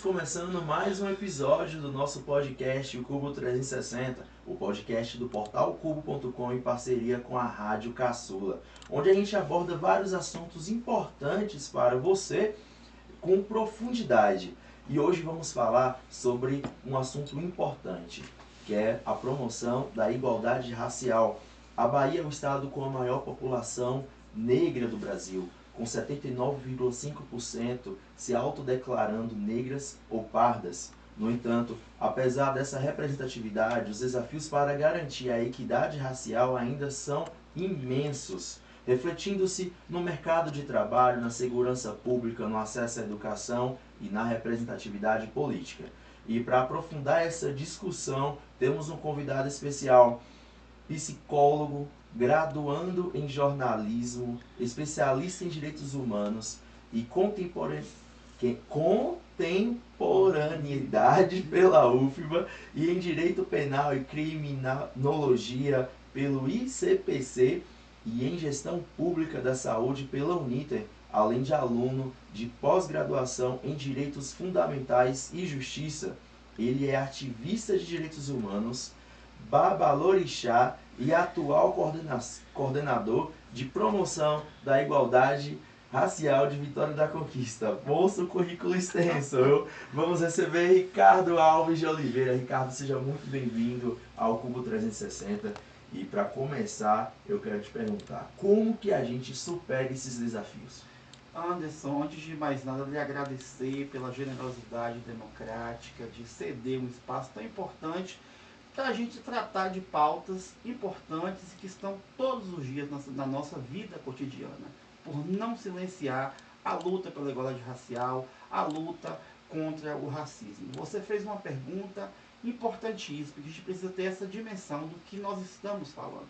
começando mais um episódio do nosso podcast, o Cubo 360, o podcast do portal Cubo.com em parceria com a Rádio Caçula, onde a gente aborda vários assuntos importantes para você com profundidade. E hoje vamos falar sobre um assunto importante, que é a promoção da igualdade racial. A Bahia é o estado com a maior população negra do Brasil, com 79,5% se autodeclarando negras ou pardas. No entanto, apesar dessa representatividade, os desafios para garantir a equidade racial ainda são imensos, refletindo-se no mercado de trabalho, na segurança pública, no acesso à educação e na representatividade política. E para aprofundar essa discussão, temos um convidado especial, psicólogo, graduando em jornalismo, especialista em direitos humanos e contemporaneidade pela UFBA e em direito penal e criminologia pelo ICPC e em gestão pública da saúde pela Uniter, além de aluno de pós-graduação em direitos fundamentais e justiça. Ele é ativista de direitos humanos, babalorixá e atual coordenador de promoção da igualdade racial de Vitória da Conquista. Bolsa currículo extenso. Vamos receber Ricardo Alves de Oliveira. Ricardo, seja muito bem-vindo ao Cubo 360. E para começar, eu quero te perguntar, como que a gente supera esses desafios? Anderson, antes de mais nada, lhe agradecer pela generosidade democrática de ceder um espaço tão importante para a gente tratar de pautas importantes que estão todos os dias na nossa vida cotidiana, por não silenciar a luta pela igualdade racial, a luta contra o racismo. Você fez uma pergunta importantíssima, que a gente precisa ter essa dimensão do que nós estamos falando.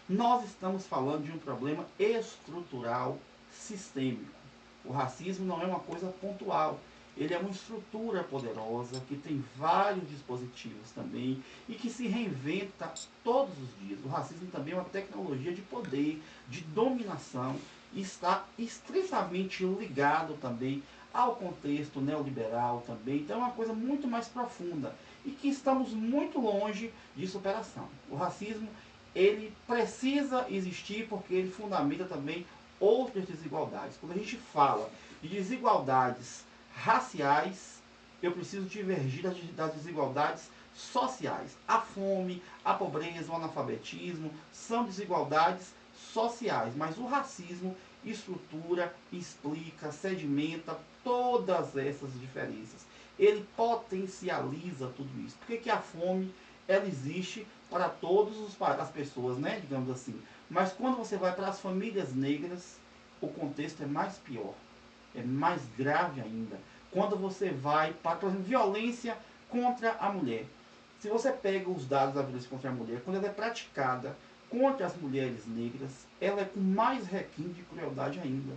Nós estamos falando de um problema estrutural, sistêmico. O racismo não é uma coisa pontual. Ele é uma estrutura poderosa, que tem vários dispositivos também e que se reinventa todos os dias. O racismo também é uma tecnologia de poder, de dominação, e está estritamente ligado também ao contexto neoliberal também. Então é uma coisa muito mais profunda e que estamos muito longe de superação. O racismo, ele precisa existir porque ele fundamenta também outras desigualdades. Quando a gente fala de desigualdades raciais, eu preciso divergir das desigualdades sociais. A fome, a pobreza, o analfabetismo são desigualdades sociais, mas o racismo estrutura, explica, sedimenta todas essas diferenças. Ele potencializa tudo isso. Por que a fome ela existe para todas as pessoas, né, digamos assim? Mas quando você vai para as famílias negras, o contexto é mais pior. É mais grave ainda. Quando você vai para, por exemplo, violência contra a mulher. Se você pega os dados da violência contra a mulher, quando ela é praticada contra as mulheres negras, ela é com mais requinte de crueldade ainda.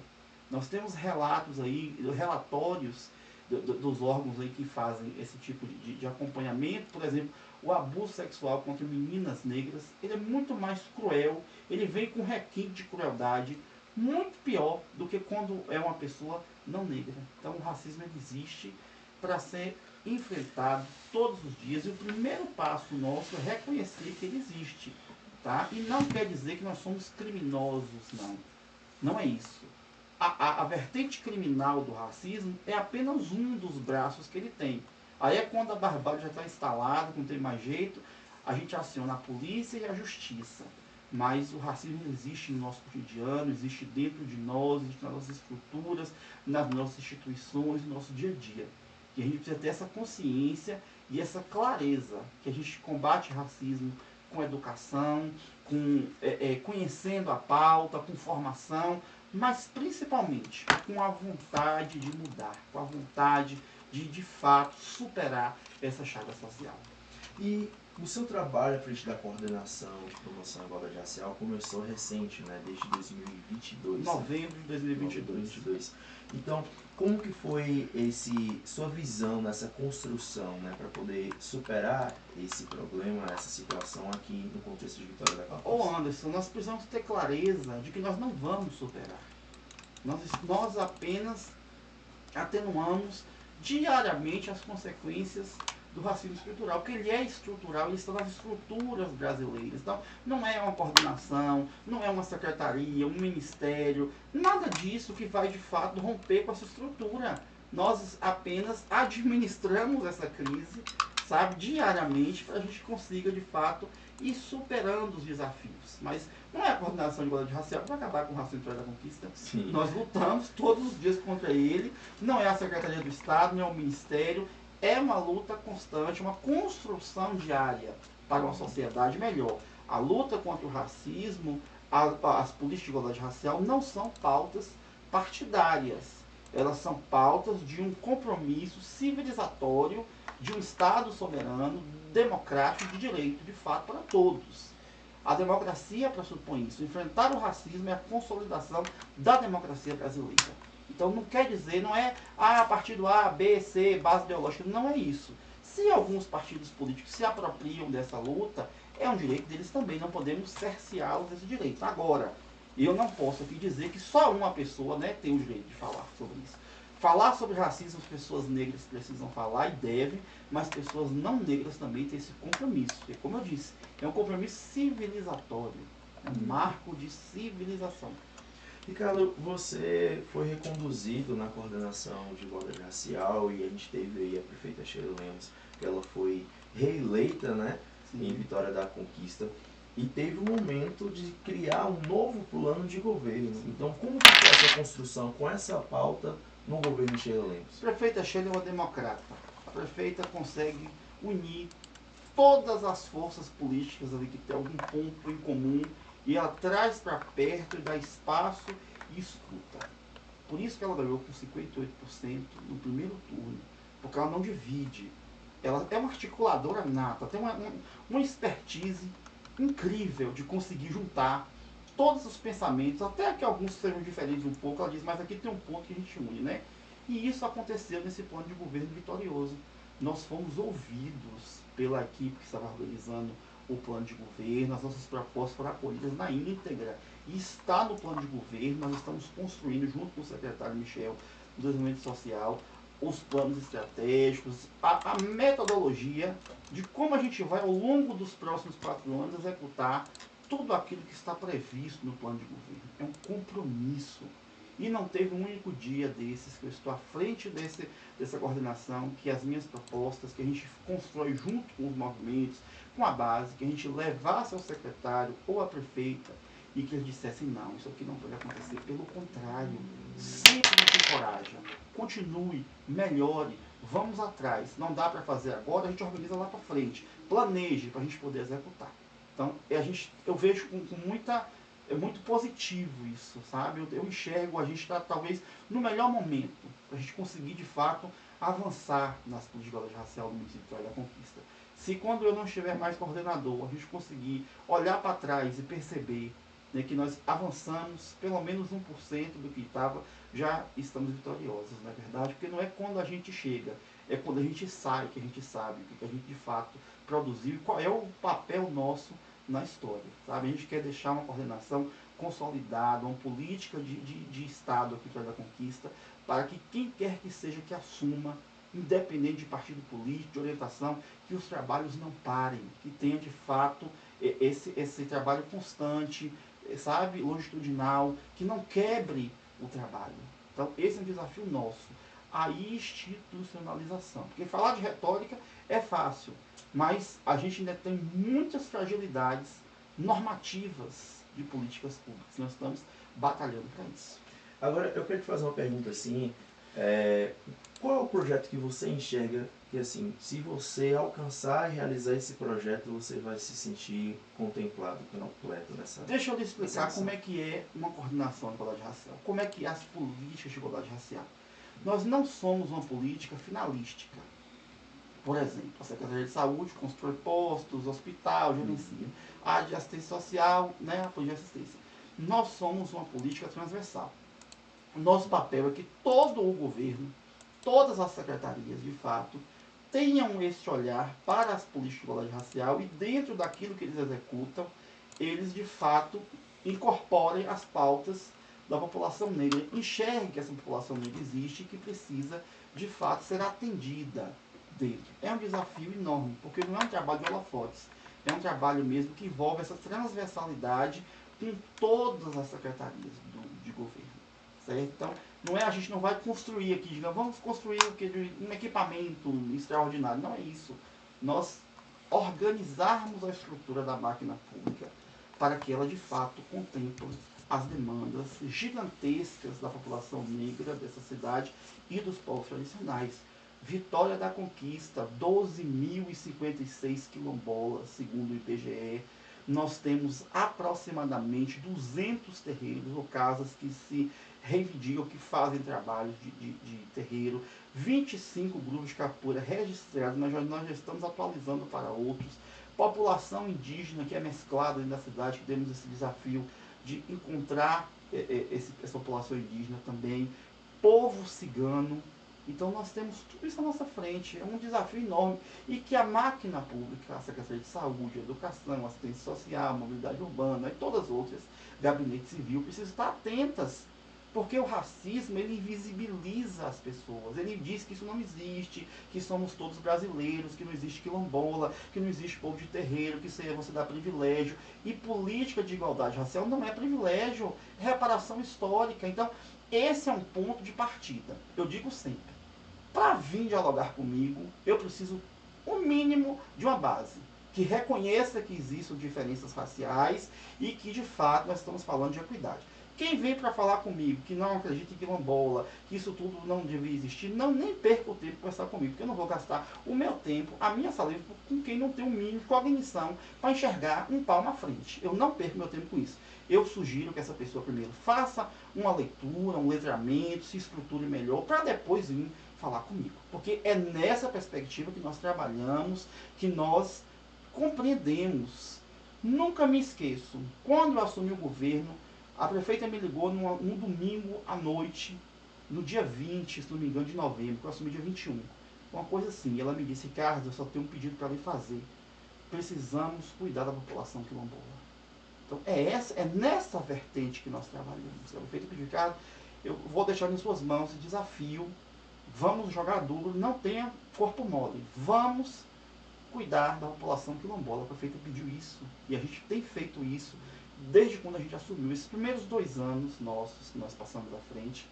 Nós temos relatos aí, relatórios dos órgãos aí que fazem esse tipo de acompanhamento. Por exemplo, o abuso sexual contra meninas negras, ele é muito mais cruel, ele vem com requinte de crueldade muito pior do que quando é uma pessoa não negra. Então o racismo existe para ser enfrentado todos os dias, e o primeiro passo nosso é reconhecer que ele existe, tá? E não quer dizer que nós somos criminosos, não. Não é isso. A vertente criminal do racismo é apenas um dos braços que ele tem. Aí é quando a barbárie já está instalada, não tem mais jeito, a gente aciona a polícia e a justiça. Mas o racismo existe no nosso cotidiano, existe dentro de nós, existe nas nossas estruturas, nas nossas instituições, no nosso dia a dia. E a gente precisa ter essa consciência e essa clareza que a gente combate racismo com educação, conhecendo a pauta, com formação, mas principalmente com a vontade de mudar, com a vontade de fato superar essa chaga social. E o seu trabalho à frente da coordenação de promoção à igualdade racial começou recente, né? Desde 2022. Novembro de 2022. Então, como que foi sua visão nessa construção, né? Para poder superar esse problema, essa situação aqui no contexto de Vitória da Conquista? Ô Anderson, nós precisamos ter clareza de que nós não vamos superar. Nós apenas atenuamos diariamente as consequências do racismo estrutural, porque ele é estrutural, ele está nas estruturas brasileiras. Então, não é uma coordenação, não é uma secretaria, um ministério, nada disso que vai de fato romper com essa estrutura. Nós apenas administramos essa crise, sabe, diariamente, para a gente consiga de fato ir superando os desafios. Mas não é a coordenação de igualdade racial para acabar com o racismo da conquista. Sim. Nós lutamos todos os dias contra ele, não é a Secretaria do Estado, não é o Ministério, é uma luta constante, uma construção diária para uma sociedade melhor. A luta contra o racismo, as políticas de igualdade racial não são pautas partidárias. Elas são pautas de um compromisso civilizatório, de um Estado soberano, democrático, de direito, de fato, para todos. A democracia pressupõe isso. Enfrentar o racismo é a consolidação da democracia brasileira. Então não quer dizer, não é partido A, B, C, base ideológica, não é isso. Se alguns partidos políticos se apropriam dessa luta, é um direito deles também, não podemos cerceá-los desse direito. Agora, eu não posso aqui dizer que só uma pessoa, né, tem o direito de falar sobre isso. Falar sobre racismo, as pessoas negras precisam falar e devem, mas pessoas não negras também têm esse compromisso. Porque, como eu disse, é um compromisso civilizatório, é um marco de civilização. Ricardo, você foi reconduzido na coordenação de igualdade racial e a gente teve aí a prefeita Sheila Lemos, que ela foi reeleita, né, em Vitória da Conquista, e teve o momento de criar um novo plano de governo. Então, como que foi essa construção com essa pauta no governo Sheila Lemos? A prefeita Sheila é uma democrata. A prefeita consegue unir todas as forças políticas ali que tem algum ponto em comum e ela traz para perto e dá espaço e escuta. Por isso que ela ganhou com 58% no primeiro turno, porque ela não divide. Ela é uma articuladora nata, tem uma expertise incrível de conseguir juntar todos os pensamentos, até que alguns sejam diferentes um pouco, ela diz, mas aqui tem um ponto que a gente une, né? E isso aconteceu nesse plano de governo vitorioso. Nós fomos ouvidos pela equipe que estava organizando o plano de governo, as nossas propostas foram acolhidas na íntegra e está no plano de governo. Nós estamos construindo, junto com o secretário Michel, do Desenvolvimento Social, os planos estratégicos, a metodologia de como a gente vai, ao longo dos próximos 4 anos, executar tudo aquilo que está previsto no plano de governo. É um compromisso. E não teve um único dia desses que eu estou à frente dessa coordenação, que as minhas propostas, que a gente constrói junto com os movimentos, com a base, que a gente levasse ao secretário ou à prefeita e que eles dissessem, não, isso aqui não pode acontecer. Pelo contrário, sempre nos encoraja. Continue, melhore, vamos atrás. Não dá para fazer agora, a gente organiza lá para frente. Planeje para a gente poder executar. Então, eu vejo com muita... É muito positivo isso, sabe? Eu enxergo, a gente está talvez no melhor momento para a gente conseguir de fato avançar nas políticas de igualdade racial do município de Vitória da Conquista. Se quando eu não estiver mais coordenador, a gente conseguir olhar para trás e perceber, né, que nós avançamos pelo menos 1% do que estava, já estamos vitoriosos, não é verdade? Porque não é quando a gente chega, é quando a gente sai que a gente sabe o que a gente de fato produziu e qual é o papel nosso na história, sabe? A gente quer deixar uma coordenação consolidada, uma política de Estado aqui para a Conquista, para que quem quer que seja que assuma, independente de partido político, de orientação, que os trabalhos não parem, que tenha de fato esse trabalho constante, sabe, longitudinal, que não quebre o trabalho. Então esse é um desafio nosso, a institucionalização. Porque falar de retórica é fácil, mas a gente ainda tem muitas fragilidades normativas de políticas públicas. Nós estamos batalhando para isso. Agora, eu quero te fazer uma pergunta assim, qual é o projeto que você enxerga que, assim, se você alcançar e realizar esse projeto, você vai se sentir contemplado completo nessa... Deixa eu lhe explicar como é que é uma coordenação de igualdade racial, como é que é as políticas de igualdade racial. Nós não somos uma política finalística. Por exemplo, a Secretaria de Saúde constrói postos, hospital, gerencia. A de assistência social, né, a política de assistência. Nós somos uma política transversal. Nosso papel é que todo o governo, todas as secretarias, de fato, tenham esse olhar para as políticas de igualdade racial e dentro daquilo que eles executam, eles, de fato, incorporem as pautas da população negra. Enxerguem que essa população negra existe e que precisa de fato, ser atendida dentro. É um desafio enorme, porque não é um trabalho de holofotes, é um trabalho mesmo que envolve essa transversalidade com todas as secretarias de governo. Certo? Então, não é, a gente não vai construir aqui, digamos, vamos construir um equipamento extraordinário. Não é isso. Nós organizarmos a estrutura da máquina pública para que ela, de fato, contemple as demandas gigantescas da população negra dessa cidade e dos povos tradicionais. Vitória da Conquista, 12.056 quilombolas, segundo o IBGE. Nós temos aproximadamente 200 terreiros ou casas que se reivindicam, que fazem trabalhos de terreiro, 25 grupos de captura registrados, mas nós já estamos atualizando para outros. População indígena que é mesclada dentro da cidade, que temos esse desafio de encontrar essa população indígena também. Povo cigano. Então nós temos tudo isso à nossa frente, é um desafio enorme e que a máquina pública, a Secretaria de Saúde, Educação, Assistência Social, Mobilidade Urbana e todas as outras, Gabinete Civil, precisam estar atentas, porque o racismo, ele invisibiliza as pessoas, ele diz que isso não existe, que somos todos brasileiros, que não existe quilombola, que não existe povo de terreiro, que isso aí você dá privilégio, e política de igualdade racial não é privilégio, é reparação histórica. Então, esse é um ponto de partida. Eu digo sempre, para vir dialogar comigo, eu preciso, o mínimo, de uma base que reconheça que existem diferenças raciais e que, de fato, nós estamos falando de equidade. Quem vem para falar comigo que não acredita em quilombola, que isso tudo não devia existir, não nem perca o tempo para conversar comigo, porque eu não vou gastar o meu tempo, a minha saliva, com quem não tem um mínimo de cognição para enxergar um palmo à frente. Eu não perco meu tempo com isso. Eu sugiro que essa pessoa primeiro faça uma leitura, um letramento, se estruture melhor, para depois vir falar comigo. Porque é nessa perspectiva que nós trabalhamos, que nós compreendemos. Nunca me esqueço, quando eu assumi o governo, a prefeita me ligou num domingo à noite, no dia 20, se não me engano, de novembro, que eu assumi dia 21. Uma coisa assim, ela me disse: Ricardo, eu só tenho um pedido para lhe fazer. Precisamos cuidar da população quilombola. Então é nessa vertente que nós trabalhamos. A prefeita pediu: Ricardo, eu vou deixar em suas mãos esse desafio, vamos jogar duro, não tenha corpo mole, vamos cuidar da população quilombola. A prefeita pediu isso e a gente tem feito isso desde quando a gente assumiu. Esses primeiros 2 anos nossos que nós passamos à frente,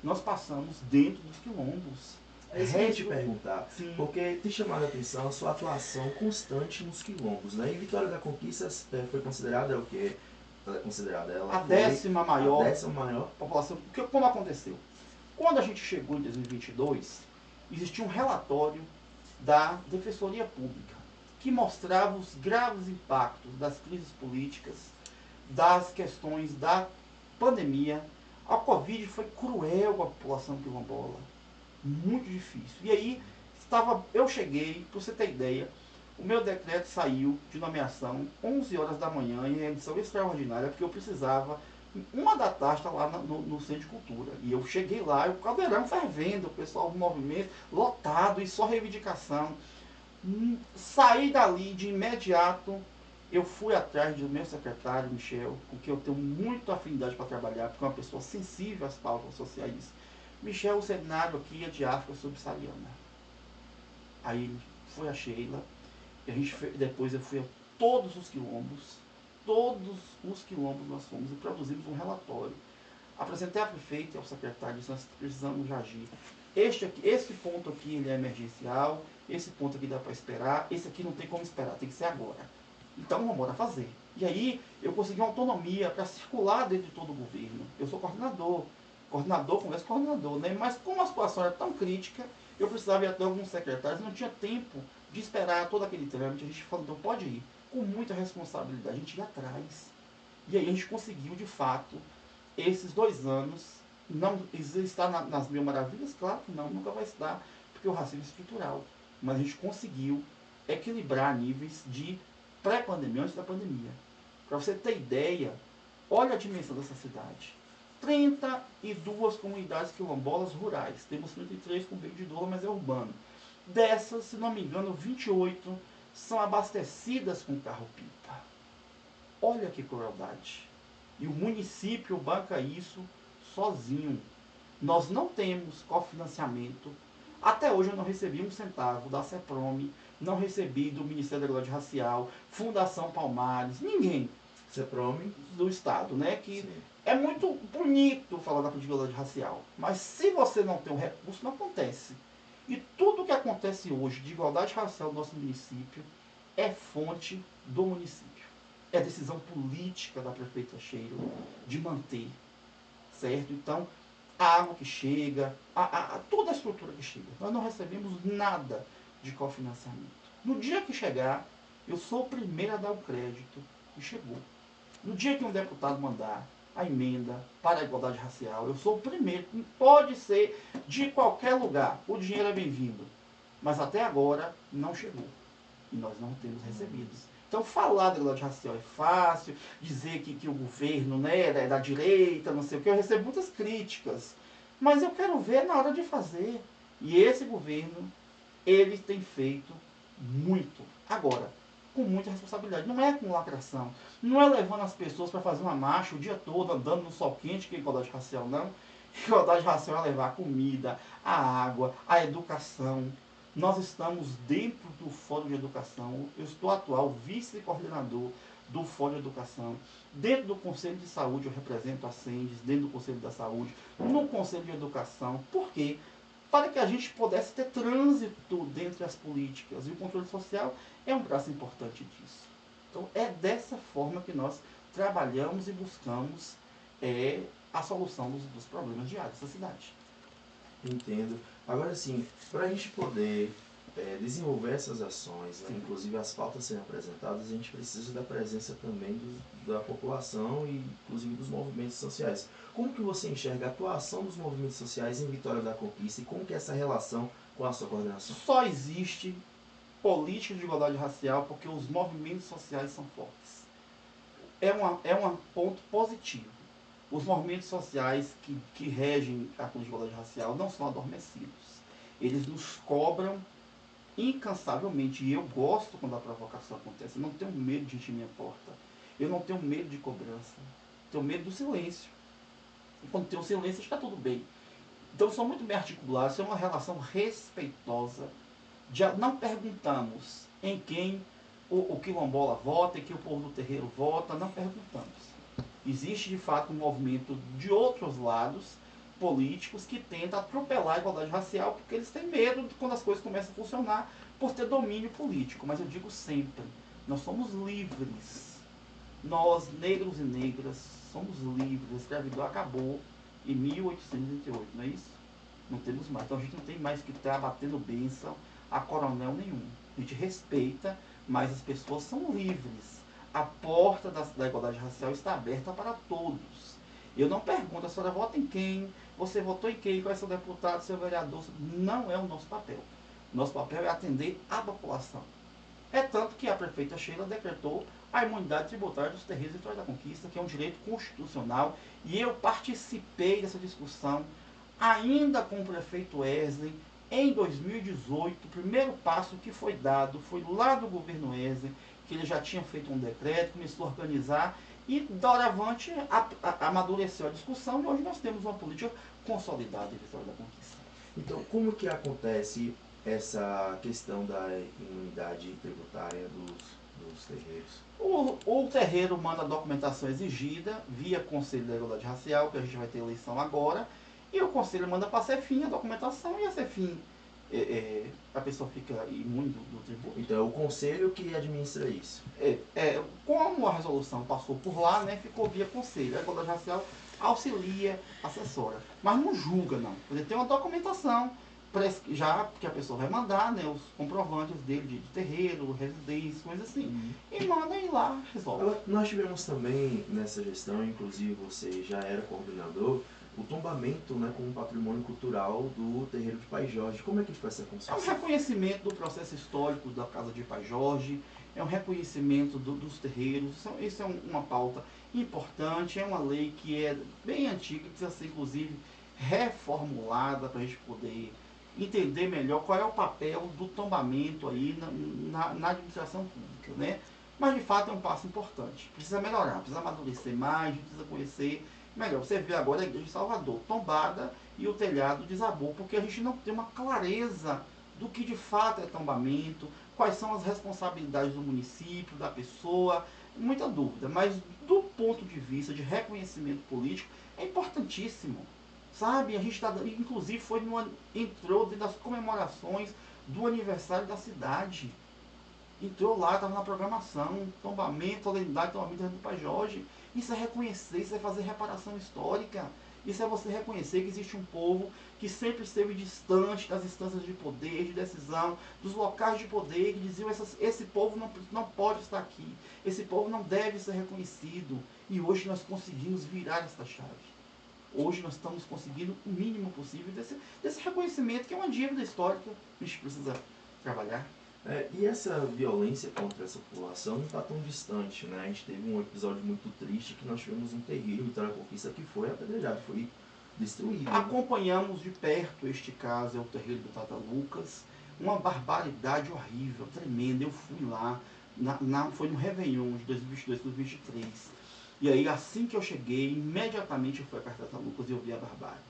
nós passamos dentro dos quilombos. É isso que eu ia te perguntar, Sim. porque tem chamado a atenção a sua atuação constante nos quilombos, né? E Vitória da Conquista foi considerada o quê? Ela é considerada a 10ª maior, a 10ª maior população. Como aconteceu? Quando a gente chegou em 2022, existia um relatório da Defensoria Pública que mostrava os graves impactos das crises políticas, das questões da pandemia. A Covid foi cruel com a população quilombola, muito difícil. E aí eu cheguei, para você ter ideia, o meu decreto saiu de nomeação 11 horas da manhã em edição extraordinária, porque eu precisava, 1 da tarde, estar lá no Centro de Cultura. E eu cheguei lá, o caldeirão fervendo, o pessoal do movimento lotado e só reivindicação. Saí dali de imediato, eu fui atrás do meu secretário, Michel, com quem eu tenho muita afinidade para trabalhar, porque é uma pessoa sensível às pautas sociais. Michel, o cenário aqui é de África subsaariana. Aí foi a Sheila, e depois eu fui a todos os quilombos nós fomos e produzimos um relatório. Apresentei à prefeita e ao secretário, disse: nós precisamos agir. Esse ponto aqui ele é emergencial, esse ponto aqui dá para esperar, esse aqui não tem como esperar, tem que ser agora. Então vamos embora fazer. E aí eu consegui uma autonomia para circular dentro de todo o governo. Eu sou coordenador conversa com coordenador, né? Mas como a situação era tão crítica, eu precisava ir até alguns secretários, não tinha tempo de esperar todo aquele trâmite. A gente falou: então pode ir, com muita responsabilidade, a gente ia atrás. E aí a gente conseguiu, de fato, esses 2 anos, não está nas 1000 maravilhas? Claro que não, nunca vai estar, porque o racismo é estrutural. Mas a gente conseguiu equilibrar níveis de pré-pandemia, antes da pandemia. Para você ter ideia, olha a dimensão dessa cidade. 32 comunidades quilombolas rurais. Temos 33 com meio de doula, mas é urbano. Dessas, se não me engano, 28 são abastecidas com carro-pipa. Olha que crueldade. E o município banca isso sozinho. Nós não temos cofinanciamento Até hoje eu não recebi um centavo da CEPROME, não recebi do Ministério da Igualdade Racial, Fundação Palmares, ninguém. CEPROME Do Estado, né? Que sim. é muito bonito falar da política de igualdade racial, mas se você não tem um recurso, não acontece. E tudo que acontece hoje de igualdade racial no nosso município é fonte do município. É decisão política da prefeita Sheila de manter, certo? Então, a água que chega, toda a estrutura que chega, nós não recebemos nada de cofinanciamento. No dia que chegar, eu sou o primeiro a dar o crédito e chegou. No dia que um deputado mandar a emenda para a igualdade racial, eu sou o primeiro. Pode ser de qualquer lugar. O dinheiro é bem-vindo. Mas até agora não chegou. E nós não temos recebido. Então falar da igualdade racial é fácil, dizer que o governo, né, é da direita, não sei o que, eu recebo muitas críticas. Mas eu quero ver na hora de fazer. E esse governo, ele tem feito muito. Agora, com muita responsabilidade. Não é com lacração. Não é levando as pessoas para fazer uma marcha o dia todo, andando no sol quente, que é igualdade racial, não. Igualdade racial é levar a comida, a água, a educação. Nós estamos dentro do Fórum de Educação. Eu estou atual vice-coordenador do Fórum de Educação. Dentro do Conselho de Saúde, eu represento a SENDES, dentro do Conselho da Saúde, no Conselho de Educação. Por quê? Para que a gente pudesse ter trânsito dentro das políticas. E o controle social é um braço importante disso. Então, é dessa forma que nós trabalhamos e buscamos a solução dos problemas diários da cidade. Entendo. Agora, sim, para a gente poder desenvolver essas ações, né, inclusive as pautas sendo apresentadas, a gente precisa da presença também da população e, inclusive, dos movimentos sociais. Como que você enxerga a atuação dos movimentos sociais em Vitória da Conquista e como que é essa relação com a sua coordenação? Só existe política de igualdade racial porque os movimentos sociais são fortes. É um ponto positivo. Os movimentos sociais que regem a política de igualdade racial não são adormecidos. Eles nos cobram incansavelmente. E eu gosto quando a provocação acontece. Eu não tenho medo de gente em minha porta. Eu não tenho medo de cobrança. Tenho medo do silêncio. E quando tem o silêncio, está tudo bem. Então, são muito bem articulados. É uma relação respeitosa. Não perguntamos em quem o quilombola vota, em quem o povo do terreiro vota. Não perguntamos. Existe, de fato, um movimento de outros lados políticos que tenta atropelar a igualdade racial porque eles têm medo de quando as coisas começam a funcionar por ter domínio político. Mas eu digo sempre, nós somos livres. Nós, negros e negras, somos livres. A escravidão acabou em 1888, não é isso? Não temos mais. Então a gente não tem mais que estar batendo bênção a coronel nenhum. A gente respeita, mas as pessoas são livres. A porta da igualdade racial está aberta para todos. Eu não pergunto, a senhora vota em quem? Você votou em quem? Qual é seu deputado, seu vereador? Não é o nosso papel. Nosso papel é atender a população. É tanto que a prefeita Sheila decretou a imunidade tributária dos terreiros de Vitória da Conquista, que é um direito constitucional, e eu participei dessa discussão ainda com o prefeito Wesley em 2018. O primeiro passo que foi dado foi lá do governo Wesley, que ele já tinha feito um decreto, começou a organizar, e doravante amadureceu a discussão, e hoje nós temos uma política consolidada em Vitória da Conquista. Então, como que acontece essa questão da imunidade tributária dos terreiros? O terreiro manda a documentação exigida via Conselho da Igualdade Racial, que a gente vai ter eleição agora, e o Conselho manda para a CEFIM a documentação, e a CEFIM, a pessoa fica imune do tributo. Então é o Conselho que administra isso? Como a resolução passou por lá, né, ficou via Conselho. A Igualdade Racial auxilia, assessora, mas não julga, não. Tem uma documentação já que a pessoa vai mandar, né, os comprovantes dele de terreiro, residência, coisas assim. E manda ir lá, resolve. Nós tivemos também nessa gestão, inclusive você já era coordenador, o tombamento, né, como patrimônio cultural do terreiro de Pai Jorge. Como é que foi essa construção? É um reconhecimento do processo histórico da casa de Pai Jorge, é um reconhecimento dos terreiros. Isso é uma pauta importante, é uma lei que é bem antiga, que precisa ser inclusive reformulada para a gente poder entender melhor qual é o papel do tombamento aí na administração pública, né? Mas de fato é um passo importante. Precisa melhorar, precisa amadurecer mais, precisa conhecer melhor. Você vê agora a igreja de Salvador tombada e o telhado desabou, porque a gente não tem uma clareza do que de fato é tombamento, quais são as responsabilidades do município, da pessoa, muita dúvida, mas do ponto de vista de reconhecimento político, é importantíssimo, sabe? A gente está, inclusive, entrou dentro das comemorações do aniversário da cidade, entrou lá, estava na programação, tombamento, solenidade, tombamento do Pai Jorge. Isso é reconhecer, isso é fazer reparação histórica. Isso é você reconhecer que existe um povo que sempre esteve distante das instâncias de poder, de decisão, dos locais de poder, que diziam esse povo não pode estar aqui, esse povo não deve ser reconhecido. E hoje nós conseguimos virar esta chave. Hoje nós estamos conseguindo o mínimo possível desse reconhecimento, que é uma dívida histórica que a gente precisa trabalhar. E essa violência contra essa população não está tão distante, né? A gente teve um episódio muito triste que nós tivemos um terreiro em Vitória da Conquista que foi apedrejado, foi destruído. Acompanhamos de perto este caso, é o terreiro do Tata Lucas, uma barbaridade horrível, tremenda. Eu fui lá, foi no Réveillon de 2022, 2023. E aí, assim que eu cheguei, imediatamente eu fui a casa do Tata Lucas e eu vi a barbárie.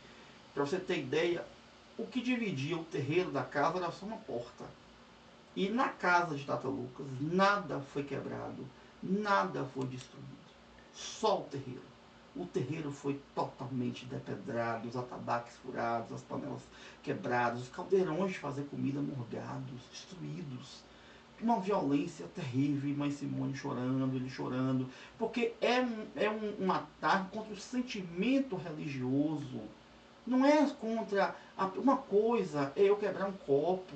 Para você ter ideia, o que dividia o terreiro da casa era só uma porta. E na casa de Tata Lucas, nada foi quebrado, nada foi destruído. Só o terreiro. O terreiro foi totalmente depedrado, os atabaques furados, as panelas quebradas, os caldeirões de fazer comida morgados, destruídos. Uma violência terrível, Mãe Simone chorando, ele chorando, porque é um ataque contra o sentimento religioso. Não é contra... Uma coisa é eu quebrar um copo,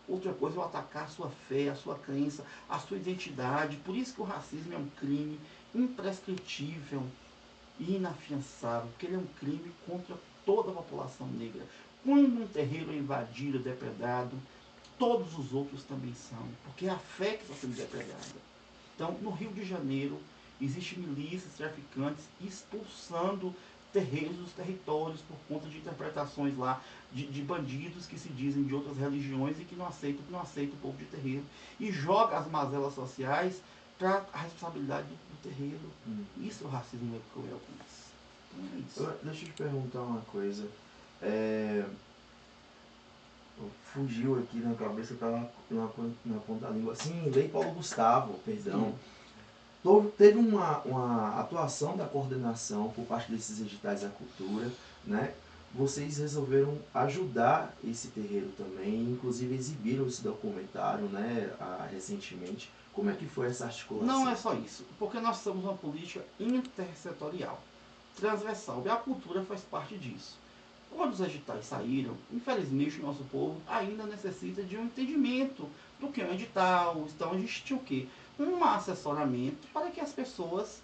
outra coisa é eu atacar a sua fé, a sua crença, a sua identidade. Por isso que o racismo é um crime imprescritível e inafiançável, porque ele é um crime contra toda a população negra. Quando um terreiro é invadido, depredado, todos os outros também são, porque é a fé que está sendo depredada. Então, no Rio de Janeiro, existem milícias, traficantes expulsando terreiros dos territórios por conta de interpretações lá de bandidos que se dizem de outras religiões e que não aceitam o povo de terreiro. E joga as mazelas sociais para a responsabilidade do terreiro. Isso é o racismo cruel com isso. Então é isso. Deixa eu te perguntar uma coisa. Fugiu aqui na cabeça, estava na ponta da língua. Sim, Lei Paulo Gustavo, perdão. Teve uma atuação da coordenação por parte desses editais da cultura, né? Vocês resolveram ajudar esse terreiro também, inclusive exibiram esse documentário, né, recentemente. Como é que foi essa articulação? Não é só isso, porque nós somos uma política intersetorial, transversal, e a cultura faz parte disso. Quando os editais saíram, infelizmente o nosso povo ainda necessita de um entendimento do que é um edital. Então a gente tinha o quê? Um assessoramento para que as pessoas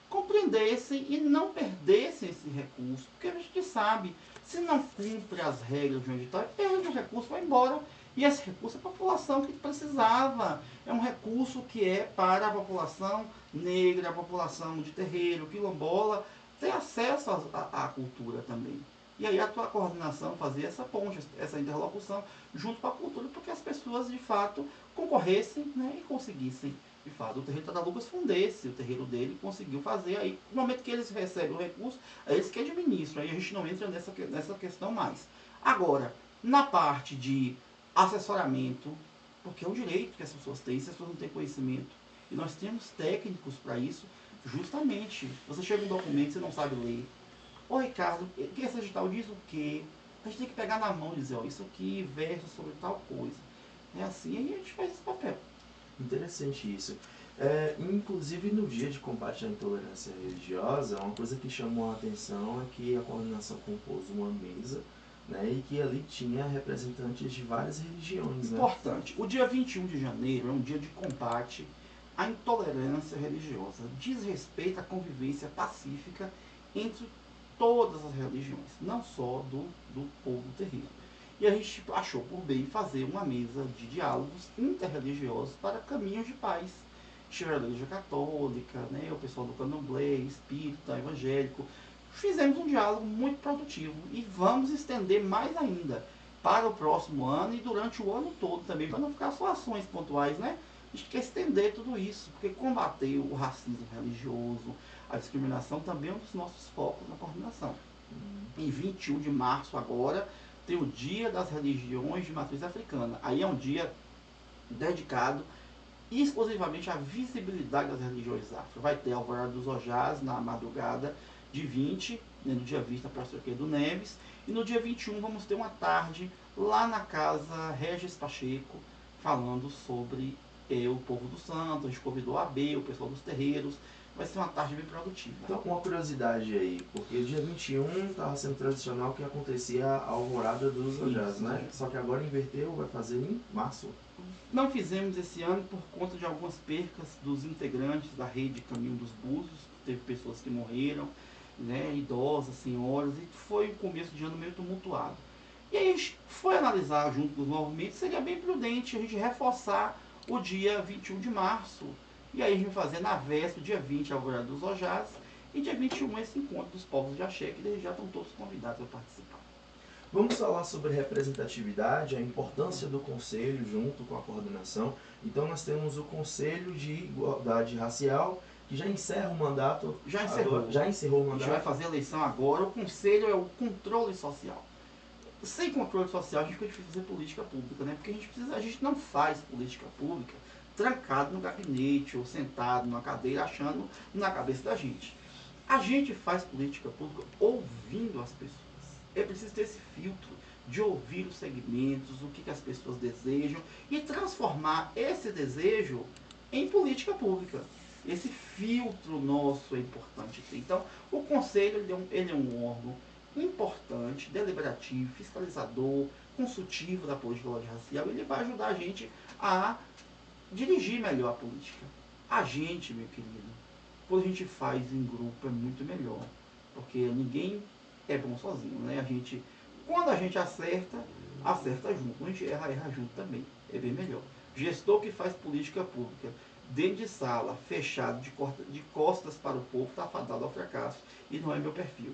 compreendessem e não perdessem esse recurso. Porque a gente sabe, se não cumpre as regras de um edital, perde o recurso, vai embora. E esse recurso é a população que precisava. É um recurso que é para a população negra, a população de terreiro, quilombola, ter acesso à cultura também. E aí a tua coordenação fazia essa ponte, essa interlocução junto com a cultura, porque as pessoas de fato concorressem, né, e conseguissem. De fato, o terreiro Tata Lucas foi desse, o terreiro dele conseguiu fazer. Aí, no momento que eles recebem o recurso, é eles que administram, aí a gente não entra nessa questão mais. Agora, na parte de assessoramento, porque é um direito que as pessoas têm, se as pessoas não têm conhecimento, e nós temos técnicos para isso, justamente. Você chega um documento, você não sabe ler. Ô Ricardo, que esse edital diz o quê? A gente tem que pegar na mão e dizer, ó, isso aqui versa sobre tal coisa. É assim, aí a gente faz esse papel. Interessante isso. Inclusive no dia de combate à intolerância religiosa, uma coisa que chamou a atenção é que a coordenação compôs uma mesa, né, e que ali tinha representantes de várias religiões. Importante. Né? O dia 21 de janeiro é um dia de combate à intolerância religiosa. Diz respeito à convivência pacífica entre todas as religiões, não só do povo terreno. E a gente achou por bem fazer uma mesa de diálogos interreligiosos para caminhos de paz. Tinha a igreja católica, né, o pessoal do candomblé, espírita, evangélico. Fizemos um diálogo muito produtivo e vamos estender mais ainda para o próximo ano e durante o ano todo também, para não ficar só ações pontuais, né? A gente quer estender tudo isso, porque combater o racismo religioso, a discriminação também é um dos nossos focos na coordenação. Em 21 de março agora, tem o Dia das Religiões de Matriz Africana. Aí é um dia dedicado exclusivamente à visibilidade das religiões afro. Vai ter a Alvorada dos Ojás na madrugada de 20, né, no dia 20 na Praça do Neves, e no dia 21 vamos ter uma tarde lá na Casa Regis Pacheco, falando sobre o povo do santo. A gente convidou a AB, o pessoal dos terreiros. Vai ser uma tarde bem produtiva. Então, uma curiosidade aí, porque dia 21 estava sendo tradicional que acontecia a Alvorada dos Ojás, né? Só que agora inverteu, vai fazer em março. Não fizemos esse ano por conta de algumas percas dos integrantes da rede Caminho dos Búzios. Teve pessoas que morreram, né, idosas, senhoras, e foi um começo de ano meio tumultuado. E aí a gente foi analisar junto com os movimentos, seria bem prudente a gente reforçar o dia 21 de março. E aí a gente vai fazer na véspera, dia 20, a Alvorada dos Ojás, e dia 21 esse encontro dos povos de Axé, que eles já estão todos convidados a participar. Vamos falar sobre representatividade, a importância do conselho junto com a coordenação. Então nós temos o Conselho de Igualdade Racial, que já encerra o mandato. Já encerrou. Agora, já encerrou o mandato. A gente vai fazer a eleição agora. O conselho é o controle social. Sem controle social a gente fica difícil fazer política pública, né? Porque a gente não faz política pública trancado no gabinete ou sentado numa cadeira achando na cabeça da gente. A gente faz política pública ouvindo as pessoas. É preciso ter esse filtro de ouvir os segmentos, o que as pessoas desejam e transformar esse desejo em política pública. Esse filtro nosso é importante ter. Então, o Conselho ele é um órgão importante, deliberativo, fiscalizador, consultivo da política racial. Ele vai ajudar a gente a dirigir melhor a política. A gente, meu querido, quando a gente faz em grupo é muito melhor, porque ninguém é bom sozinho, né? Quando a gente acerta junto. Quando a gente erra junto também. É bem melhor. Gestor que faz política pública dentro de sala, fechado, de costas para o povo, está fadado ao fracasso. E não é meu perfil.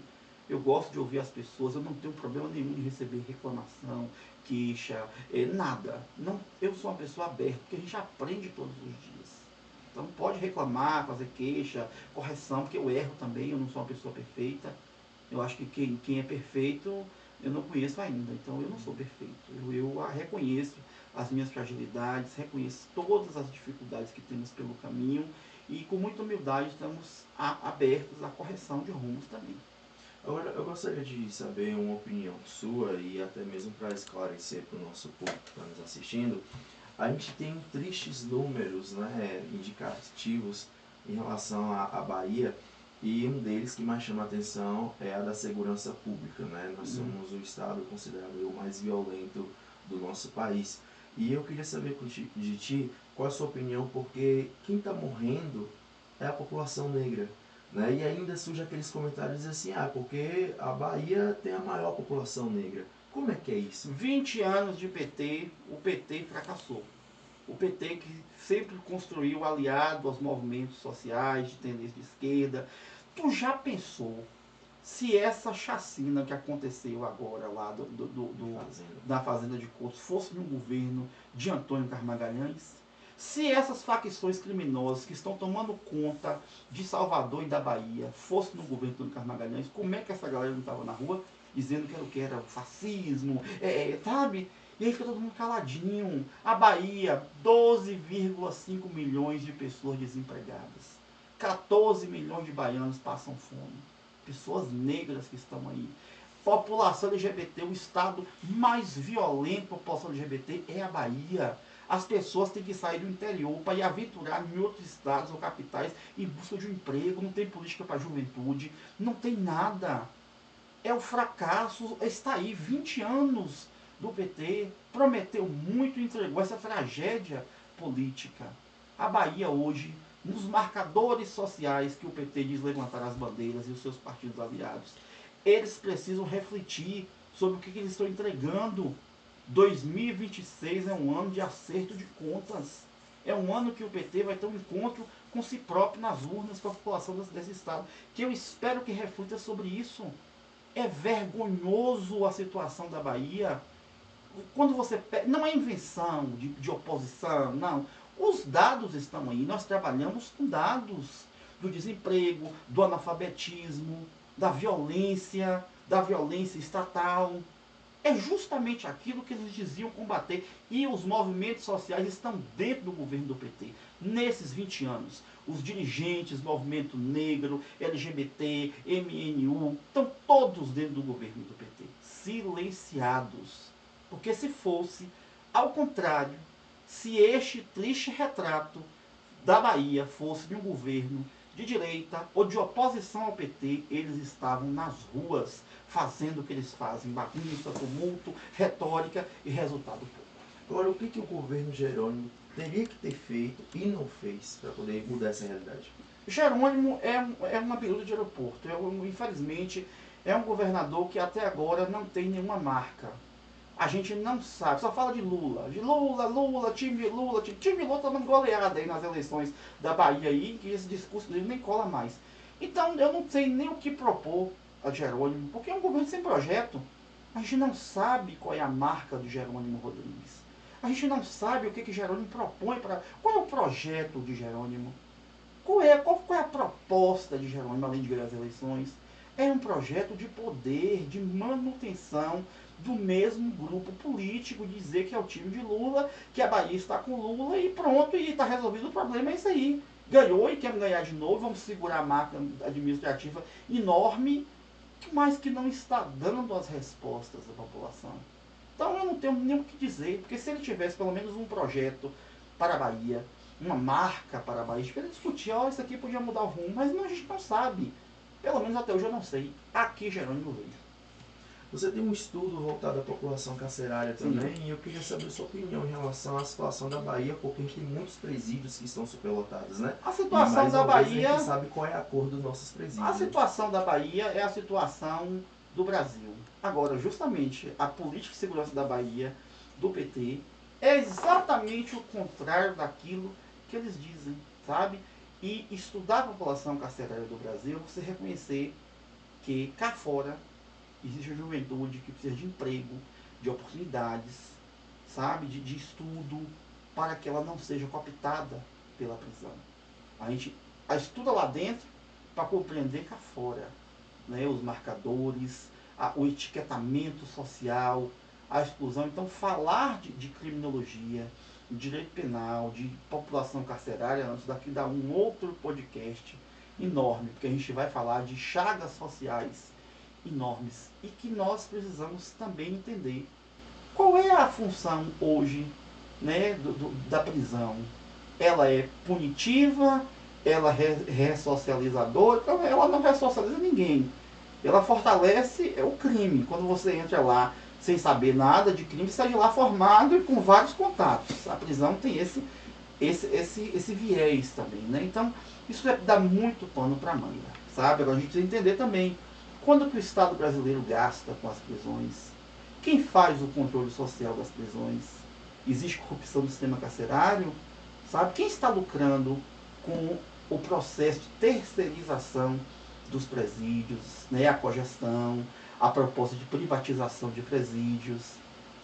Eu gosto de ouvir as pessoas, eu não tenho problema nenhum de receber reclamação, queixa, nada. Não, eu sou uma pessoa aberta, porque a gente aprende todos os dias. Então pode reclamar, fazer queixa, correção, porque eu erro também, eu não sou uma pessoa perfeita. Eu acho que quem é perfeito, eu não conheço ainda. Então eu não sou perfeito. Eu reconheço as minhas fragilidades, reconheço todas as dificuldades que temos pelo caminho e com muita humildade estamos abertos à correção de rumos também. Agora, eu gostaria de saber uma opinião sua e até mesmo para esclarecer para o nosso público que está nos assistindo. A gente tem tristes números, né, indicativos em relação à Bahia, e um deles que mais chama a atenção é a da segurança pública, né? Nós somos o estado considerado o mais violento do nosso país. E eu queria saber de ti qual a sua opinião, porque quem está morrendo é a população negra, né? E ainda surge aqueles comentários assim, porque a Bahia tem a maior população negra. Como é que é isso? 20 anos de PT, o PT fracassou. O PT que sempre construiu aliado aos movimentos sociais de tendência de esquerda. Tu já pensou se essa chacina que aconteceu agora lá da Fazenda de Coutos fosse no governo de Antônio Carlos Magalhães? Se essas facções criminosas que estão tomando conta de Salvador e da Bahia fosse no governo de Antônio Carlos Magalhães, como é que essa galera não estava na rua dizendo que era o que era fascismo, sabe? E aí fica todo mundo caladinho. A Bahia, 12,5 milhões de pessoas desempregadas. 14 milhões de baianos passam fome. Pessoas negras que estão aí. População LGBT, o estado mais violento para a população LGBT é a Bahia. As pessoas têm que sair do interior para ir aventurar em outros estados ou capitais em busca de um emprego. Não tem política para a juventude, não tem nada. É o fracasso, está aí, 20 anos do PT, prometeu muito, entregou essa tragédia política. A Bahia hoje, nos marcadores sociais que o PT diz levantar as bandeiras e os seus partidos aliados, eles precisam refletir sobre o que eles estão entregando. 2026 é um ano de acerto de contas. É um ano que o PT vai ter um encontro com si próprio nas urnas, com a população desse estado, que eu espero que reflita sobre isso. É vergonhoso a situação da Bahia. Quando você não é invenção de oposição, não. Os dados estão aí. Nós trabalhamos com dados do desemprego, do analfabetismo, da violência. da violência estatal. É justamente aquilo que eles diziam combater. E os movimentos sociais estão dentro do governo do PT. Nesses 20 anos, os dirigentes, movimento negro, LGBT, MNU, estão todos dentro do governo do PT. Silenciados. Porque se fosse ao contrário, se este triste retrato da Bahia fosse de um governo de direita ou de oposição ao PT, eles estavam nas ruas fazendo o que eles fazem, bagunça, tumulto, retórica e resultado pouco. Agora, o que o governo Jerônimo teria que ter feito e não fez para poder mudar essa realidade? Jerônimo é uma biruta de aeroporto. Infelizmente, é um governador que até agora não tem nenhuma marca. A gente não sabe, só fala de Lula, time Lula tomando goleada aí nas eleições da Bahia aí, que esse discurso dele nem cola mais. Então eu não sei nem o que propor a Jerônimo, porque é um governo sem projeto. A gente não sabe qual é a marca de Jerônimo Rodrigues. A gente não sabe o que Jerônimo propõe para. Qual é o projeto de Jerônimo? Qual é a proposta de Jerônimo, além de ganhar as eleições? É um projeto de poder, de manutenção do mesmo grupo político, dizer que é o time de Lula, que a Bahia está com Lula e pronto, e está resolvido o problema, é isso aí. Ganhou e quer ganhar de novo, vamos segurar a marca administrativa enorme, mas que não está dando as respostas à população. Então eu não tenho nem o que dizer, porque se ele tivesse pelo menos um projeto para a Bahia, uma marca para a Bahia, a gente poderia discutir, ó, isso aqui podia mudar o rumo, mas não, a gente não sabe. Pelo menos até hoje eu não sei. Aqui Jerônimo veio. Você tem um estudo voltado à população carcerária também, e eu queria saber a sua opinião em relação à situação da Bahia, porque a gente tem muitos presídios que estão superlotados, né? A situação da Bahia... A gente sabe qual é a cor dos nossos presídios. A situação da Bahia é a situação do Brasil. Agora, justamente, a política de segurança da Bahia, do PT, é exatamente o contrário daquilo que eles dizem, sabe? E estudar a população carcerária do Brasil, você reconhecer que cá fora existe a juventude que precisa de emprego, de oportunidades, sabe? De estudo, para que ela não seja cooptada pela prisão. A gente estuda lá dentro para compreender cá fora, né? Os marcadores, o etiquetamento social, a exclusão. Então, falar de criminologia, de direito penal, de população carcerária, isso daqui dá um outro podcast enorme, porque a gente vai falar de chagas sociais enormes e que nós precisamos também entender. Qual é a função hoje, né, da prisão? Ela é punitiva, ela é ressocializadora, então ela não ressocializa ninguém. Ela fortalece o crime. Quando você entra lá sem saber nada de crime, sai de lá formado e com vários contatos. A prisão tem esse viés também, né? Então, isso dá muito pano para manga, sabe? Agora a gente precisa entender também quando que o Estado brasileiro gasta com as prisões. Quem faz o controle social das prisões? Existe corrupção no sistema carcerário? Sabe? Quem está lucrando com o processo de terceirização dos presídios, né? A cogestão, a proposta de privatização de presídios,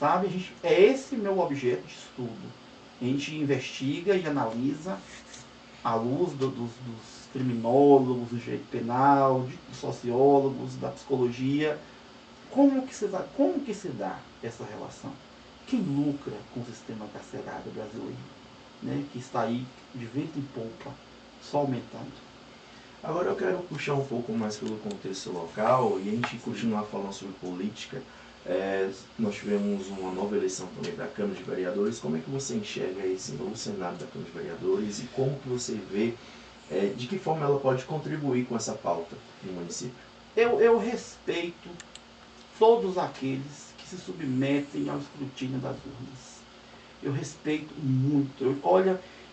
sabe? É esse meu objeto de estudo. A gente investiga e analisa à luz dos criminólogos, do direito penal, dos sociólogos, da psicologia, como que se dá essa relação? Quem lucra com o sistema carcerário brasileiro, né? Que está aí de vento em polpa, só aumentando. Agora eu quero puxar um pouco mais pelo contexto local e a gente continuar falando sobre política. Nós tivemos uma nova eleição também para a Câmara de Vereadores. Como é que você enxerga esse novo cenário da Câmara de Vereadores e como que você vê, de que forma ela pode contribuir com essa pauta no município? Eu respeito todos aqueles que se submetem ao escrutínio das urnas. Eu respeito muito.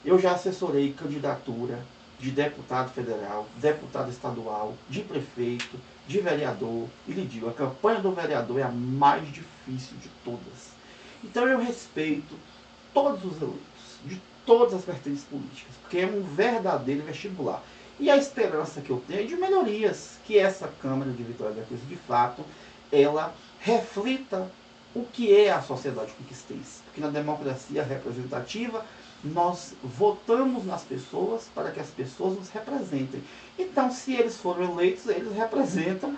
Eu já assessorei candidatura de deputado federal, deputado estadual, de prefeito, de vereador. E lhe digo, a campanha do vereador é a mais difícil de todas. Então eu respeito todos os eleitos, de todas as vertentes políticas, porque é um verdadeiro vestibular. E a esperança que eu tenho é de melhorias, que essa Câmara de Vitória da Cruz, de fato, ela reflita o que é a sociedade conquistense. Porque na democracia representativa, nós votamos nas pessoas para que as pessoas nos representem. Então, se eles foram eleitos, eles representam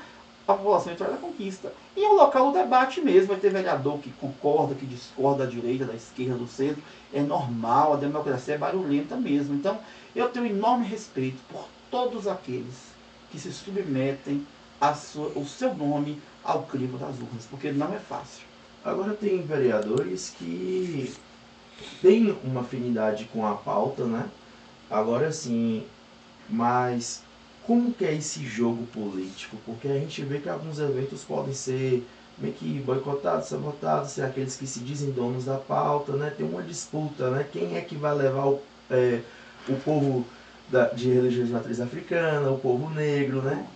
a população eleitoral da Conquista. E é o local do debate mesmo, vai ter vereador que concorda, que discorda, da direita, da esquerda, do centro. É normal, a democracia é barulhenta mesmo. Então, eu tenho enorme respeito por todos aqueles que se submetem o seu nome ao crivo das urnas, porque não é fácil. Agora tem vereadores que têm uma afinidade com a pauta, né? Agora sim, mas como que é esse jogo político? Porque a gente vê que alguns eventos podem ser meio que boicotados, sabotados, ser aqueles que se dizem donos da pauta, né? Tem uma disputa, né? Quem é que vai levar o povo de religiões de matriz africana, o povo negro, né?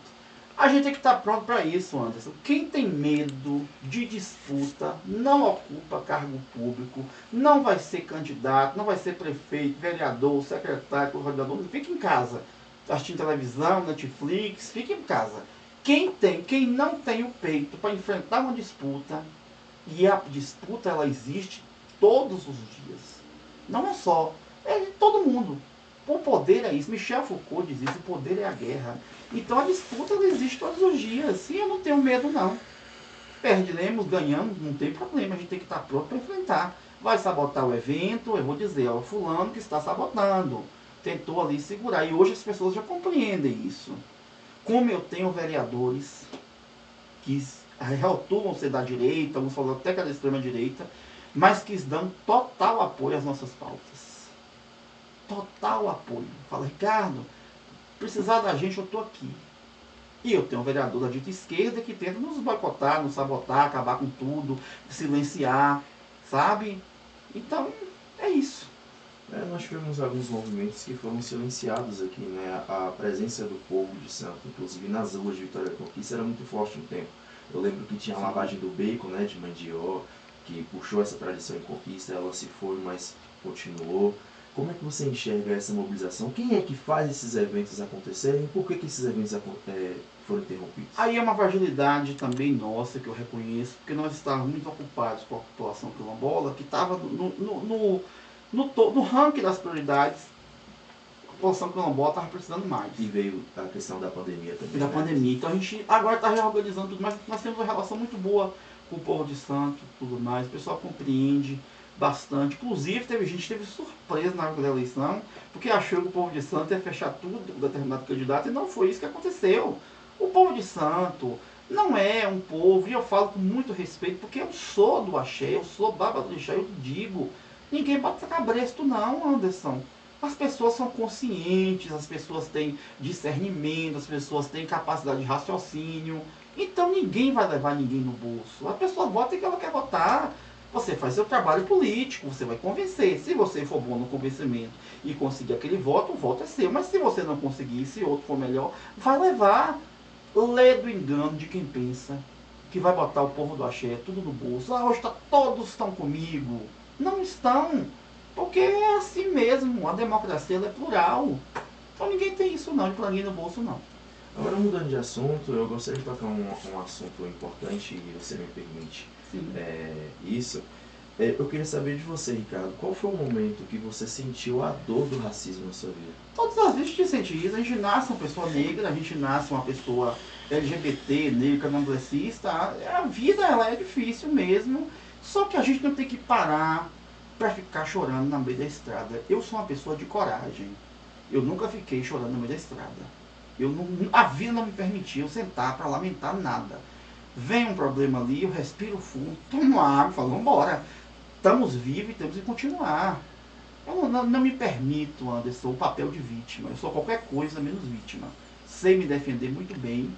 A gente tem que estar pronto para isso, Anderson. Quem tem medo de disputa não ocupa cargo público, não vai ser candidato, não vai ser prefeito, vereador, secretário, coordenador, fica em casa. Assistindo televisão, Netflix, fica em casa. Quem não tem o peito para enfrentar uma disputa, e a disputa ela existe todos os dias. Não é só, é de todo mundo. O poder é isso. Michel Foucault diz isso, o poder é a guerra. Então a disputa ela existe todos os dias. E eu não tenho medo não. Perdemos, ganhamos, não tem problema. A gente tem que estar pronto para enfrentar. Vai sabotar o evento, eu vou dizer, ó, fulano que está sabotando. Tentou ali segurar. E hoje as pessoas já compreendem isso. Como eu tenho vereadores que rotulam ser da direita, alguns falam até que é da extrema direita, mas que dão total apoio às nossas pautas. Total apoio. Fala, Ricardo, precisar da gente, eu estou aqui. E eu tenho um vereador da dita esquerda que tenta nos boicotar, nos sabotar, acabar com tudo, silenciar, sabe? Então, é isso. Nós tivemos alguns movimentos que foram silenciados aqui, né? A presença do povo de Santo, inclusive nas ruas de Vitória da Conquista, era muito forte no tempo. Eu lembro que tinha a lavagem do bacon, né, de Mandió, que puxou essa tradição em Conquista, ela se foi, mas continuou. Como é que você enxerga essa mobilização? Quem é que faz esses eventos acontecerem? Por que esses eventos foram interrompidos? Aí é uma fragilidade também nossa, que eu reconheço, porque nós estávamos muito ocupados com a população quilombola, que estava no ranking das prioridades. A população quilombola estava precisando mais. E veio a questão da pandemia também. E da pandemia. Então a gente agora está reorganizando tudo, mas nós temos uma relação muito boa com o povo de Santo e tudo mais. O pessoal compreende bastante. Inclusive, teve gente que teve surpresa na hora da eleição, porque achou que o povo de Santo ia fechar tudo com determinado candidato, e não foi isso que aconteceu. O povo de Santo não é um povo, e eu falo com muito respeito, porque eu sou do axé, eu sou baba do axé, eu digo, ninguém bate cabresto não, Anderson. As pessoas são conscientes, as pessoas têm discernimento, as pessoas têm capacidade de raciocínio, então ninguém vai levar ninguém no bolso. A pessoa vota em que ela quer votar. Você faz seu trabalho político, você vai convencer. Se você for bom no convencimento e conseguir aquele voto, o voto é seu. Mas se você não conseguir, se outro for melhor, vai levar. Lê do engano de quem pensa que vai botar o povo do axé tudo no bolso. Ah, hoje todos estão comigo. Não estão. Porque é assim mesmo. A democracia ela é plural. Então ninguém tem isso não, de plano no bolso não. Agora, mudando de assunto, eu gostaria de tocar um assunto importante, e você me permite isso. Eu queria saber de você, Ricardo, qual foi o momento que você sentiu a dor do racismo na sua vida? Todas as vezes a gente sente isso. A gente nasce uma pessoa negra, a gente nasce uma pessoa LGBT, negra, candomblessista. A vida ela é difícil mesmo, só que a gente não tem que parar para ficar chorando na meio da estrada. Eu sou uma pessoa de coragem. Eu nunca fiquei chorando no meio da estrada. A vida não me permitiu sentar para lamentar nada. Vem um problema ali, eu respiro fundo, tomo água e falo, vamos embora. Estamos vivos e temos que continuar. Eu não me permito, Anderson, o papel de vítima. Eu sou qualquer coisa menos vítima. Sei me defender muito bem.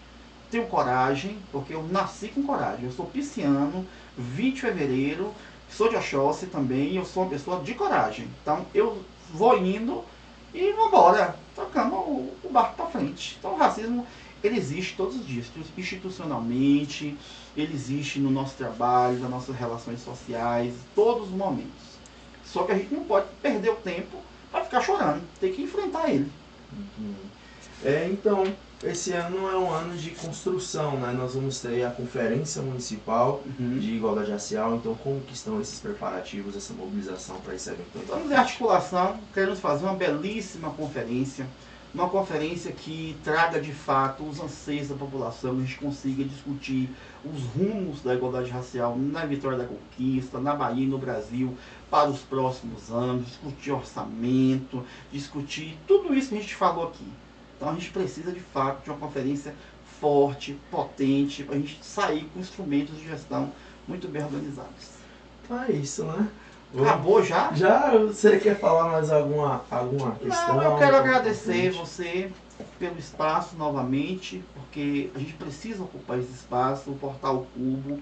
Tenho coragem, porque eu nasci com coragem. Eu sou pisciano, 20 de fevereiro, sou de Oxóssi também, eu sou uma pessoa de coragem. Então eu vou indo e vamos embora, tocando o barco para frente. Então o racismo, ele existe todos os dias, institucionalmente, ele existe no nosso trabalho, nas nossas relações sociais, todos os momentos. Só que a gente não pode perder o tempo para ficar chorando, tem que enfrentar ele. Então, esse ano é um ano de construção, né? Nós vamos ter a Conferência Municipal de Igualdade Racial, então como que estão esses preparativos, essa mobilização para esse evento? Estamos em articulação, queremos fazer uma belíssima conferência. uma conferência que traga de fato os anseios da população, a gente consiga discutir os rumos da igualdade racial na Vitória da Conquista, na Bahia e no Brasil para os próximos anos, discutir orçamento, discutir tudo isso que a gente falou aqui. Então a gente precisa de fato de uma conferência forte, potente, para a gente sair com instrumentos de gestão muito bem organizados. Então é isso, né? Acabou já? Já, você quer falar mais alguma questão? Não, eu quero agradecer você pelo espaço novamente, porque a gente precisa ocupar esse espaço, o Portal Cubo,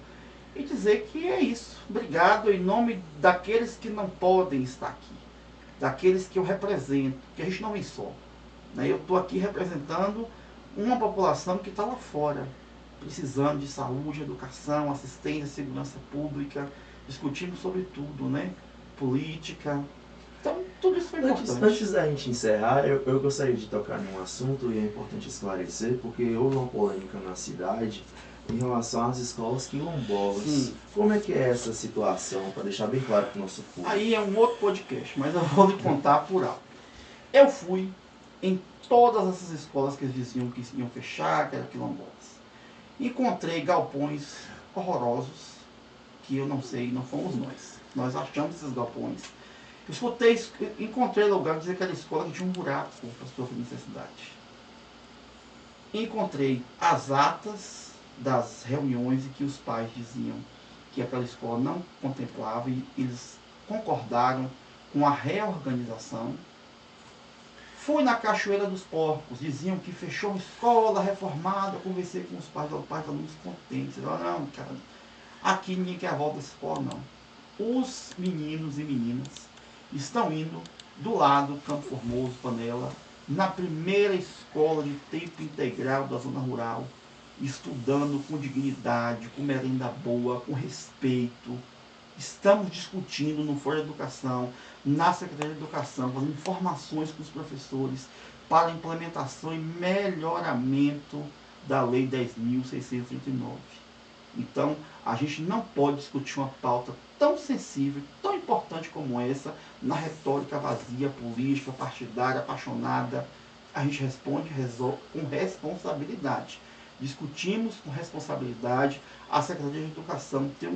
e dizer que é isso. Obrigado em nome daqueles que não podem estar aqui, daqueles que eu represento, que a gente não vem só. Né? Eu estou aqui representando uma população que está lá fora, precisando de saúde, educação, assistência, segurança pública, discutimos sobre tudo, né? Política. Então, tudo isso foi importante. Antes da gente encerrar, eu gostaria de tocar num assunto e é importante esclarecer, porque houve uma polêmica na cidade em relação às escolas quilombolas. Sim. Como é que é essa situação, para deixar bem claro para o nosso público? Aí é um outro podcast, mas eu vou lhe contar por alto. Eu fui em todas essas escolas que eles diziam que iam fechar, que eram quilombolas. Encontrei galpões horrorosos, que eu não sei, não fomos nós. Nós achamos esses galpões. Encontrei lugar dizer que era escola que tinha um buraco para sofrer necessidade. Encontrei as atas das reuniões em que os pais diziam que aquela escola não contemplava e eles concordaram com a reorganização. Fui na Cachoeira dos Porcos, diziam que fechou uma escola reformada, conversei com os pais alunos contentes. Eu não, cara, aqui ninguém quer a volta dessa escola, não. Os meninos e meninas estão indo do lado Campo Formoso, Panela, na primeira escola de tempo integral da zona rural, estudando com dignidade, com merenda boa, com respeito. Estamos discutindo no Fórum de Educação, na Secretaria de Educação, fazendo informações com os professores para a implementação e melhoramento da Lei 10.639. Então, a gente não pode discutir uma pauta tão sensível, tão importante como essa, na retórica vazia, política, partidária, apaixonada. A gente responde, resolve com responsabilidade. Discutimos com responsabilidade. A Secretaria de Educação tem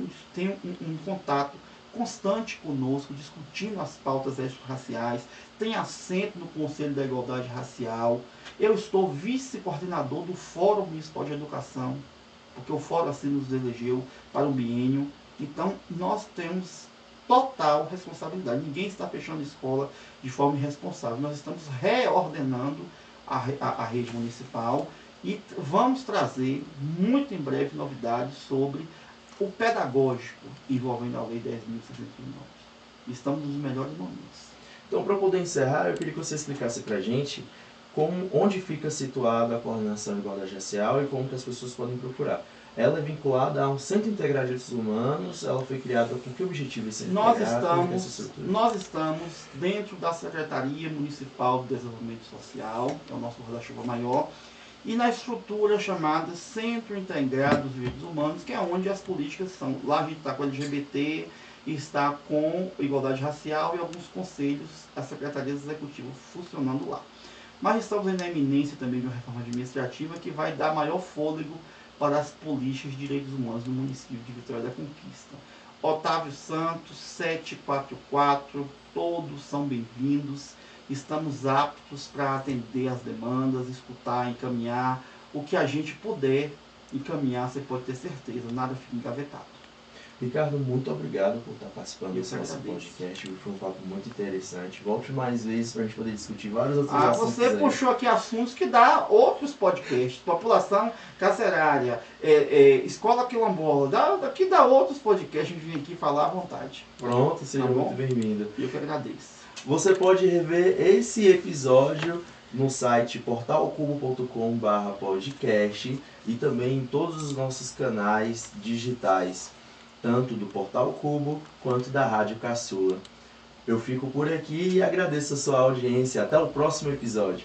um contato constante conosco, discutindo as pautas étnico-raciais, tem assento no Conselho da Igualdade Racial. Eu estou vice-coordenador do Fórum Municipal de Educação, porque o Fórum assim nos elegeu para o biênio. Então, nós temos total responsabilidade. Ninguém está fechando a escola de forma irresponsável. Nós estamos reordenando a rede municipal e vamos trazer, muito em breve, novidades sobre o pedagógico envolvendo a Lei 10.639. Estamos nos melhores momentos. Então, para poder encerrar, eu queria que você explicasse para a gente onde fica situada a coordenação de igualdade racial e como que as pessoas podem procurar. Ela é vinculada a um Centro Integrado de Direitos Humanos, ela foi criada com que objetivo esse centro integrado? Nós estamos dentro da Secretaria Municipal de Desenvolvimento Social, que é o nosso guarda-chuva maior, e na estrutura chamada Centro Integrado dos Direitos Humanos, que é onde as políticas são. Lá a gente está com LGBT, está com igualdade racial e alguns conselhos, as secretarias executivas funcionando lá. Mas estamos na iminência também de uma reforma administrativa que vai dar maior fôlego para as políticas de direitos humanos no município de Vitória da Conquista. Otávio Santos, 744, todos são bem-vindos. Estamos aptos para atender as demandas, escutar, encaminhar. O que a gente puder encaminhar, você pode ter certeza, nada fica engavetado. Ricardo, muito obrigado por estar participando desse nosso podcast. Foi um papo muito interessante. Volte mais vezes para a gente poder discutir vários outros assuntos. Você puxou aqui assuntos que dá outros podcasts. População carcerária, escola quilombola. Daqui dá outros podcasts. A gente vem aqui falar à vontade. Pronto, seja muito bem-vindo. Eu que agradeço. Você pode rever esse episódio no site portalcubo.com/podcast e também em todos os nossos canais digitais, tanto do Portal Cubo quanto da Rádio Caçula. Eu fico por aqui e agradeço a sua audiência. Até o próximo episódio.